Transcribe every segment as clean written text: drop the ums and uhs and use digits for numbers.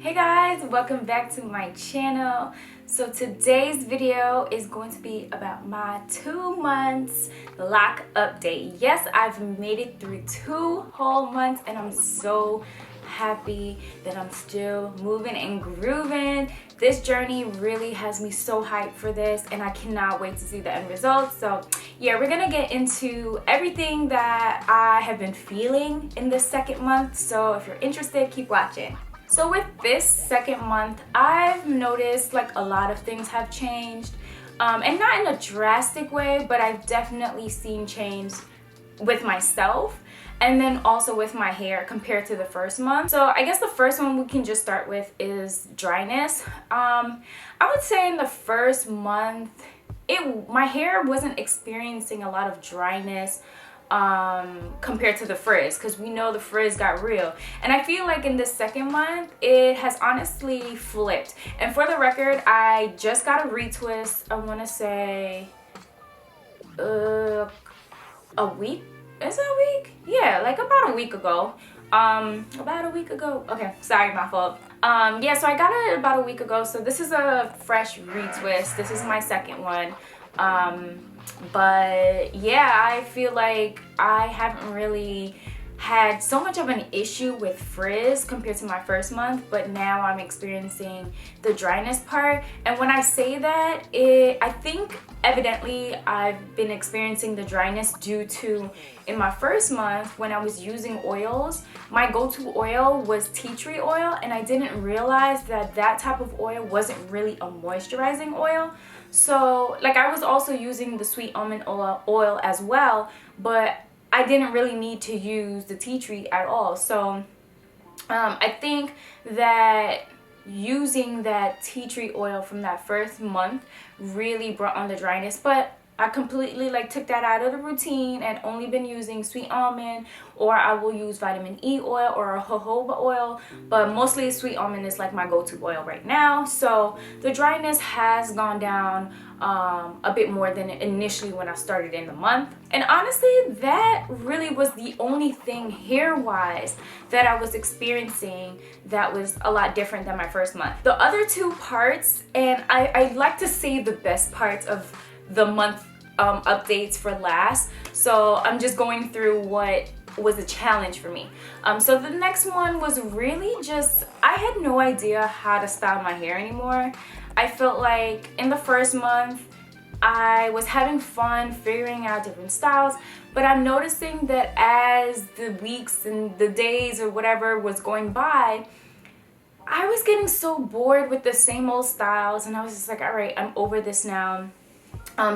Hey guys, welcome back to my channel. So today's video is going to be about my 2 months lock update. Yes, I've made it through 2 whole months and I'm so happy that I'm still moving and grooving. This journey really has me so hyped for this and I cannot wait to see the end result. So yeah, we're gonna get into everything that I have been feeling in this second month. So if you're interested, keep watching. So with this second month, I've noticed like a lot of things have changed, and not in a drastic way, but I've definitely seen change with myself and then also with my hair compared to the first month. So I guess the first one we can just start with is dryness. I would say in the first month, my hair wasn't experiencing a lot of dryness compared to the frizz, because we know the frizz got real, and I feel like in this second month it has honestly flipped. And for the record, I just got a retwist, I want to say a week, is it a week? Yeah, like about a week ago. Okay, sorry, my fault. Yeah, so I got it about a week ago, so this is a fresh retwist. This is my second one. But yeah, I feel like I haven't really had so much of an issue with frizz compared to my first month, but now I'm experiencing the dryness part. And when I say that, I think evidently I've been experiencing the dryness due to, in my first month when I was using oils, my go-to oil was tea tree oil, and I didn't realize that that type of oil wasn't really a moisturizing oil. So like, I was also using the sweet almond oil as well, but I didn't really need to use the tea tree at all. So I think that using that tea tree oil from that first month really brought on the dryness, but I completely like took that out of the routine and only been using sweet almond, or I will use vitamin E oil or a jojoba oil, but mostly sweet almond is like my go-to oil right now. So the dryness has gone down a bit more than initially when I started in the month. And honestly, that really was the only thing hair-wise that I was experiencing that was a lot different than my first month. The other 2 parts, and I like to save the best parts of the month updates for last, so I'm just going through what was a challenge for me. So the next one was really just, I had no idea how to style my hair anymore. I felt like in the first month I was having fun figuring out different styles, but I'm noticing that as the weeks and the days or whatever was going by, I was getting so bored with the same old styles, and I was just like, all right, I'm over this now.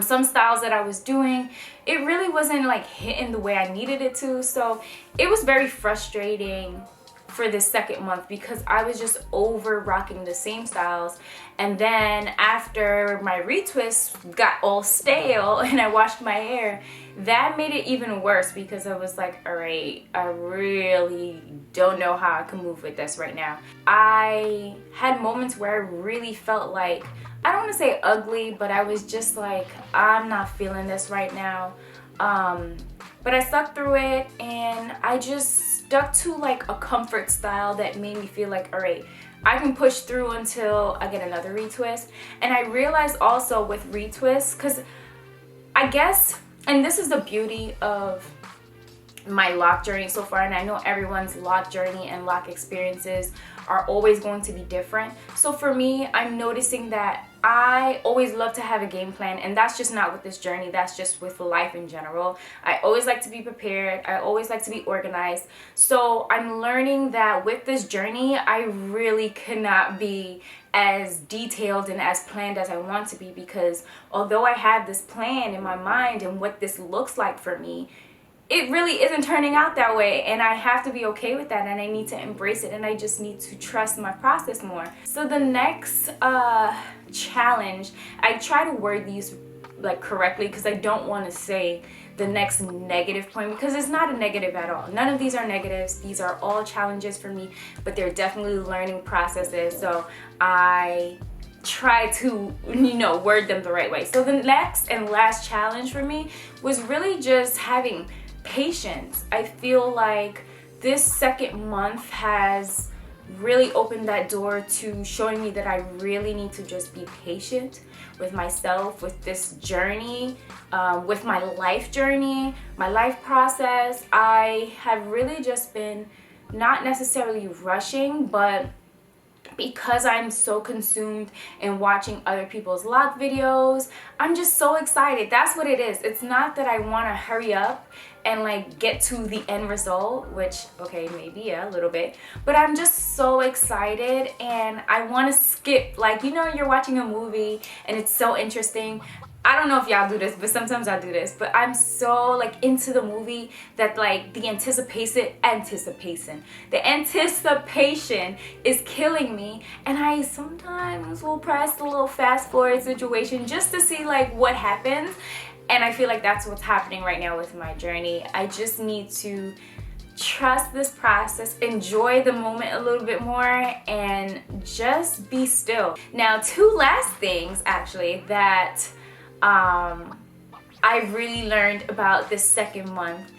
Some styles that I was doing, it really wasn't like hitting the way I needed it to, so it was very frustrating for this second month because I was just over rocking the same styles. And then after my retwist got all stale and I washed my hair, that made it even worse because I was like, all right, I really don't know how I can move with this right now. I had moments where I really felt like, I don't want to say ugly, but I was just like, I'm not feeling this right now. But I stuck through it, and I just stuck to like a comfort style that made me feel like, all right, I can push through until I get another retwist. And I realized also with retwists, because I guess, and this is the beauty of my lock journey so far, and I know everyone's lock journey and lock experiences are always going to be different. So for me, I'm noticing that I always love to have a game plan, and that's just not with this journey, that's just with life in general. I always like to be prepared, I always like to be organized. So I'm learning that with this journey, I really cannot be as detailed and as planned as I want to be, because although I have this plan in my mind and what this looks like for me, it really isn't turning out that way, and I have to be okay with that, and I need to embrace it, and I just need to trust my process more. So the next challenge, I try to word these like correctly because I don't want to say the next negative point, because it's not a negative at all. None of these are negatives. These are all challenges for me, but they're definitely learning processes. So I try to, word them the right way. So the next and last challenge for me was really just having patience. I feel like this second month has really opened that door to showing me that I really need to just be patient with myself, with this journey, with my life journey, my life process. I have really just been not necessarily rushing, but because I'm so consumed in watching other people's loc videos, I'm just so excited. That's what it is. It's not that I want to hurry up and like get to the end result, which, okay, maybe yeah, a little bit, but I'm just so excited and I want to skip, like, you know, you're watching a movie and it's so interesting. I don't know if y'all do this, but sometimes I do this, but I'm so like into the movie that like the anticipation is killing me, and I sometimes will press the little fast forward situation just to see like what happens. And I feel like that's what's happening right now with my journey. I just need to trust this process, enjoy the moment a little bit more, and just be still. Now, two last things actually that I really learned about this second month,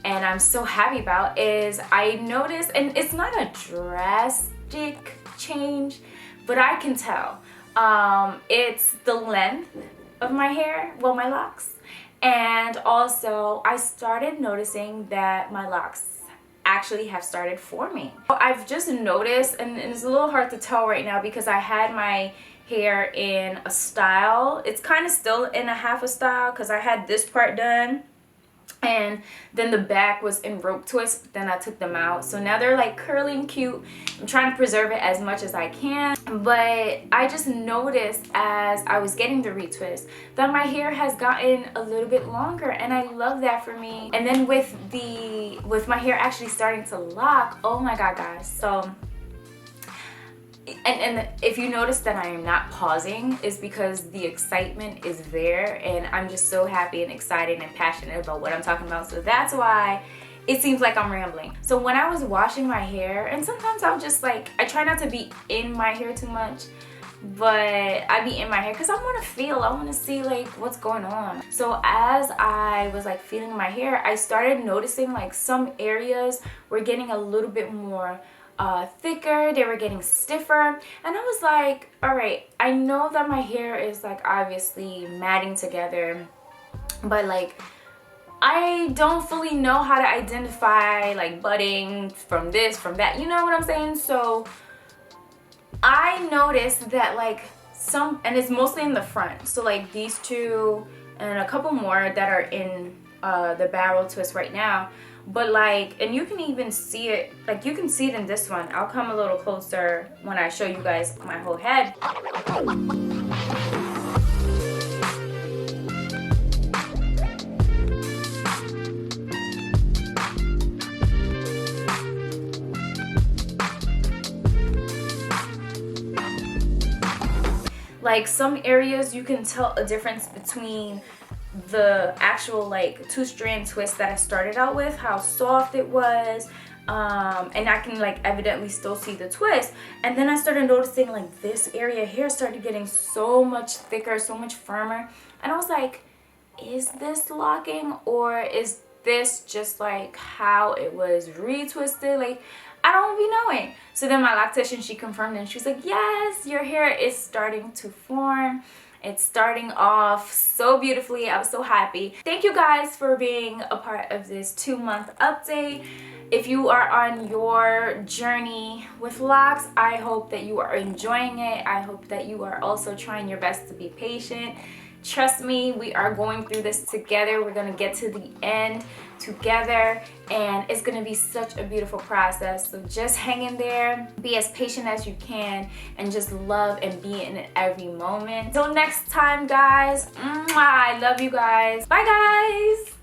and I'm so happy about, is I noticed, and it's not a drastic change, but I can tell, it's the length of my hair, well, my locks, and also I started noticing that my locks actually have started forming. I've just noticed, and it's a little hard to tell right now because I had my hair in a style. It's kind of still in a half a style because I had this part done and then the back was in rope twists, but then I took them out. So now they're like curly and cute. I'm trying to preserve it as much as I can, but I just noticed as I was getting the retwist that my hair has gotten a little bit longer, and I love that for me. And then with my hair actually starting to lock, oh my god guys, so and if you notice that I am not pausing, is because the excitement is there and I'm just so happy and excited and passionate about what I'm talking about. So that's why it seems like I'm rambling. So when I was washing my hair, and sometimes I'll just like, I try not to be in my hair too much, but I be in my hair because I want to feel, I want to see like what's going on. So as I was like feeling my hair, I started noticing like some areas were getting a little bit more thicker, they were getting stiffer, and I was like, all right, I know that my hair is like obviously matting together, but like I don't fully know how to identify like budding from this, from that, you know what I'm saying? So I noticed that like some, and it's mostly in the front, so like these two and a couple more that are in the barrel twist right now. But like, and you can even see it, like you can see it in this one. I'll come a little closer when I show you guys my whole head. Like some areas you can tell a difference between the actual like 2-strand twist that I started out with, how soft it was, and I can like evidently still see the twist. And then I started noticing like this area here started getting so much thicker, so much firmer, and I was like, is this locking or is this just like how it was retwisted? Like, I don't be knowing. So then my loctician, she confirmed, and she was like, yes, your hair is starting to form. It's starting off so beautifully. I was so happy. Thank you guys for being a part of this 2-month update. If you are on your journey with locks, I hope that you are enjoying it. I hope that you are also trying your best to be patient. Trust me, we are going through this together. We're going to get to the end together, and it's going to be such a beautiful process. So just hang in there, be as patient as you can, and just love and be in it every moment. Till next time guys, I love you guys. Bye guys.